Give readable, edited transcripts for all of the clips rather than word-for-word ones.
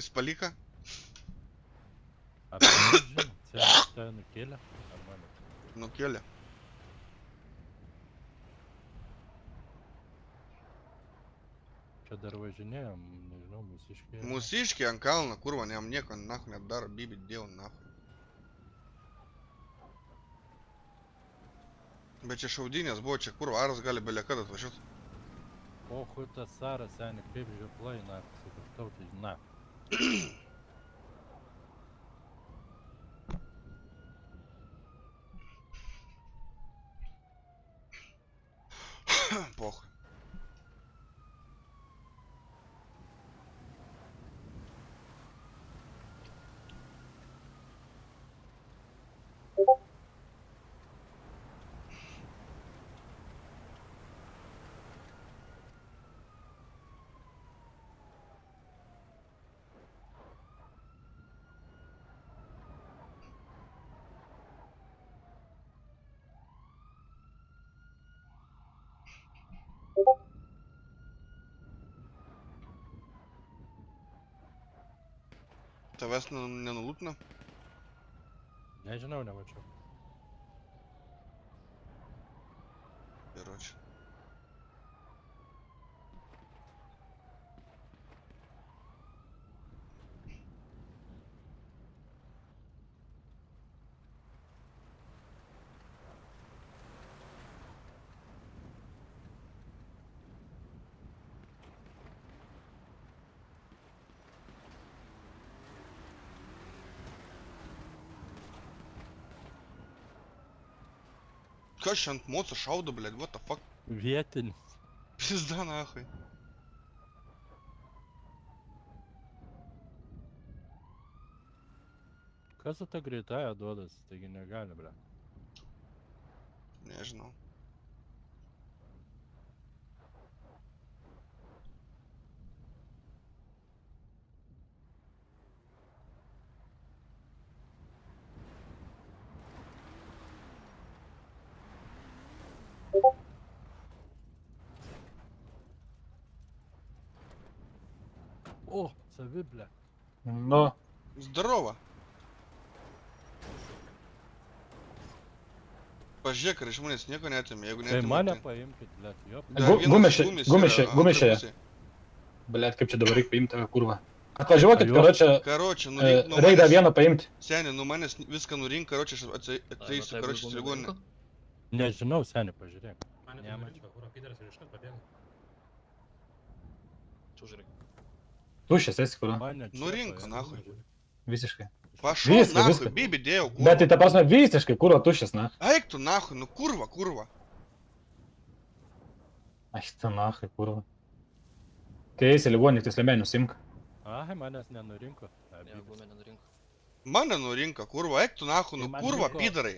Jis palika? Apie nežinau, čia nukėlė. Ar mane? Nukėlė. Čia dar važinėjom, nežinau, mūsiškiai. Mūsiškiai ant kalno, kurva, jam nieko nahu nedaro, bibi dėl nahu. Bet čia šaudynės buvo, čia kurva, aras gali belia kada atvažiuot. O, hui tas Saras, seni, kaip žioplai, na, sakau, tautai, na. Похуй. Tavęs nenulūtino? Nežinau, nemačiau. Geroči. Kas čia ant moco šaudo, blėd, what the fuck? Vietinis. Pizda nahai. Kas su ta greitąja duodas, taigi negali, ble. Nežinau. O, savi, ble. Nu, Zdarova. Pažiūrėk, ar iš manęs nieko neatėmė, jeigu Tai neatėmė. mane paimkit, ble, jo. Gumišė. Blet, kaip čia dabar reikia paimti tave, kurva. Atvažiuokit, karočią, Karoči, nurink nuo reidą manęs. vieną paimti. Seni, nuo manęs viską nurink, karoči, aš ateisiu, karoči, į ligoninę. Nežinau, seni, pažiūrėk. Mane Nemačiau. nemačiau, kur Peteris ir iškart pabėgo. Čia žiūrėk. Tuščias esi, kurva. Mane čia Nurink, paėmė. nahui. Visiškai. Pašau, Viską, nahui, viską. bibi dėjau, Bet tai kurva. ta prasme visiškai, kurva tuščias, na. Eik tu, nahui, nu kurva, kurva. Aš tą nachai, kurva. Kai eisi ligoninį, tai slemenių simk. Ai, manęs nenurinko. Mane nurinka, kurva, eik tu, nahui, nu Tai man kurva, liko- pidarai.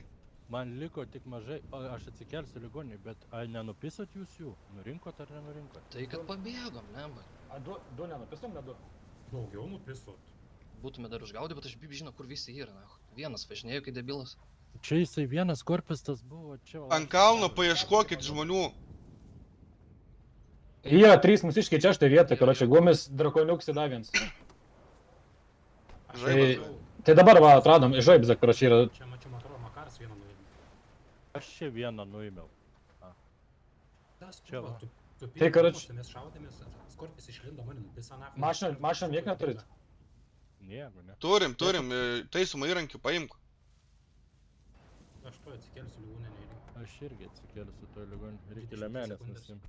Man liko tik mažai, o aš atsikelsiu ligonį, bet ai nenupisat jūs jų? Nurinkot ar nenurinkot? Tai kad pabėgom, ne, bet A du nenupisom, ne du? Daugiau nupisot. būtume dar užgaudę, bet aš bibi žinau, kur visi yra, na. Vienas važinėjo, kai debilas. Čia jisai vienas korpistas buvo, čia... o Ant aš- kalno paieškokit žmonių. Yra trys mūsiškiai čia štai vietoj, karočią, gumis, drakoniuks ir davins. Žaibas. Tai dabar va, atradom, žaibzą, karočią yra. Čia mačiau, matau, Makaras vieną nuėmė. Aš čia vieną nuėmiau. Tas, Čia kurva, va. tu Tai, karoč- mes šaudėmės, Skorpis išlindo, mane nupisa nafą. Mašiną niek neturit? Nieko, ne. Turim, taisomą įrankių paimk. Aš to atsikelsiu liūnę, neįrink. Aš irgi atsikėliu toj ligonį. Reikia lemenės nusimt.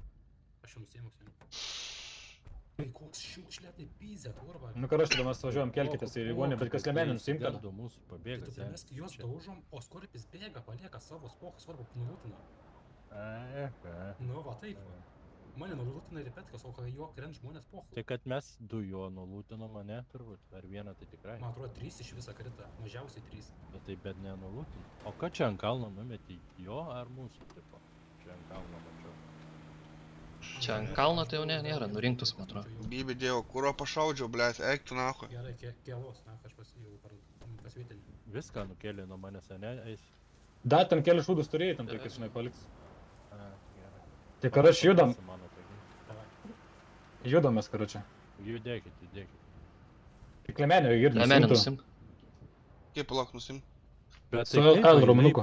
Aš jums įėmiau seniai. Koks šiukšlė, tai pizė, kurva. Nu, karočią, tada mes važiuojam, kelkitės į ligoninę, bet kas lemenį nusimk tada. Gardu mūsų pabėga. Tai mes juos daužom, o Skorpis bėga, palieka savo spokus, svarbu, nulūtina. Nu, va taip, va. Mane nulūtina ir Petkas, o kai juo krent žmonės pochų. Tai kad mes du jo nulūtino mane, turbūt. Ar vieną tai tikrai. Man atrodo, 3 iš viso krita, mažiausiai 3. Bet tai bet nenulūtino. O ką čia ant kalno numetė? Jo ar mūsų tipo? Čia ant kalno mačiau. Čia ant kalno tai jau nėra, nurinktus, man atrodo. Bibi dėjau, kurva pašaudžiau, blėt, eik tu, nahui. Gerai, kėlos, na, aš pasijau pasvietinį. Viską nukėlė nuo manęs, ne? Eis. Dar ten keli šūdus turėjai, tam tai kas žinai paliks. Gerai. Tai karočią, judam, Mano, taigi. judam mes, karočią. Judėkit, judėkit. Tai Tik lemenio girdi. Lemenį nusim. Kaip palauk nusim. Bet Su tai kaip, L jinai raumenuku.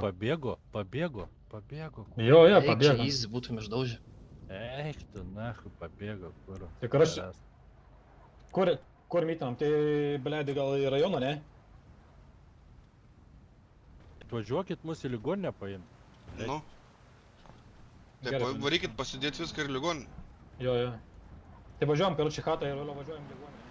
pabėgo. Jo, Eik, čia pabėga. easy būtum išdaužę. Eik tu, nahui, pabėgo, kur. Tai karoči, kur mytinam? Tai, blėdi, gal į rajoną, ne? Atvažiuokit mus į ligoninę paimti. Taip. Nu. Tai Gerai. varykit pasidėti viską ir ligon. Jo. Tai važiuojam, karoči, chatą ir vėliau važiuojam į ligoninę.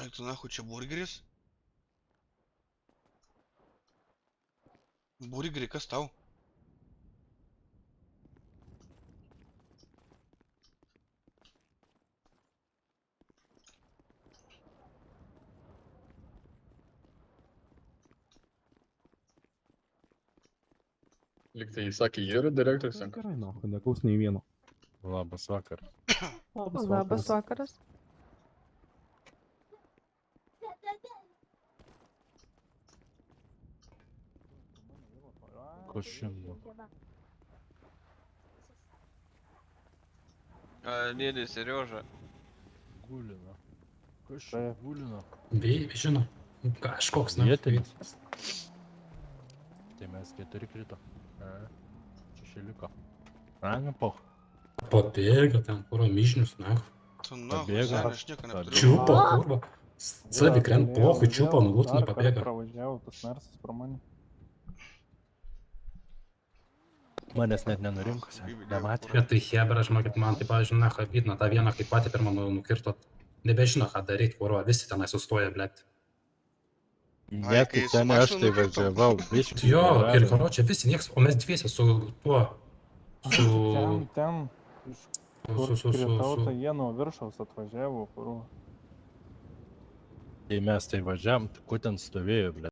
Eik tu nahui, čia burgeris? Burgerį, kas tau? Lyg tai sakė, jie yra direktorius. Gerai, na, neklaus nei vieno. Labas vakaras. Labas vakaras. Kas šiandien? Dėdė Serioža. Gulina. Kas čia gulina? Žino. Kažkoks, na. Vietinis. Tai mes 4 krito. 6 liko. Nepoch. Pabėga ten, kuro mišnius, na. Tu nahui, Pabėga. seniai, aš nieko neturiu. Čiupo, kurva. Savi krent pohui, čiupo, nulūtino, pabėga. Pravažiavo tas mersas pro mane. Manęs net nenurinko, nematė. Bet tai hebra, žinokit, man tai, pavyzdžiui, na, vidno, tą vieną kaip patį pirmą nukirtot. Nebežino, ką daryti, kurva, visi tenai sustoja, blėt. Ne, tai kai su seniai aš mašina tai nukirtom. važiavau. biškį Jo, ir neradau. karočią, visi nieks, o mes dviese su tuo, Ten, iš kur kritau, tai jie nuo viršaus atvažiavo, kur. Tai mes tai važiavam, kur ten stovėjo, ble.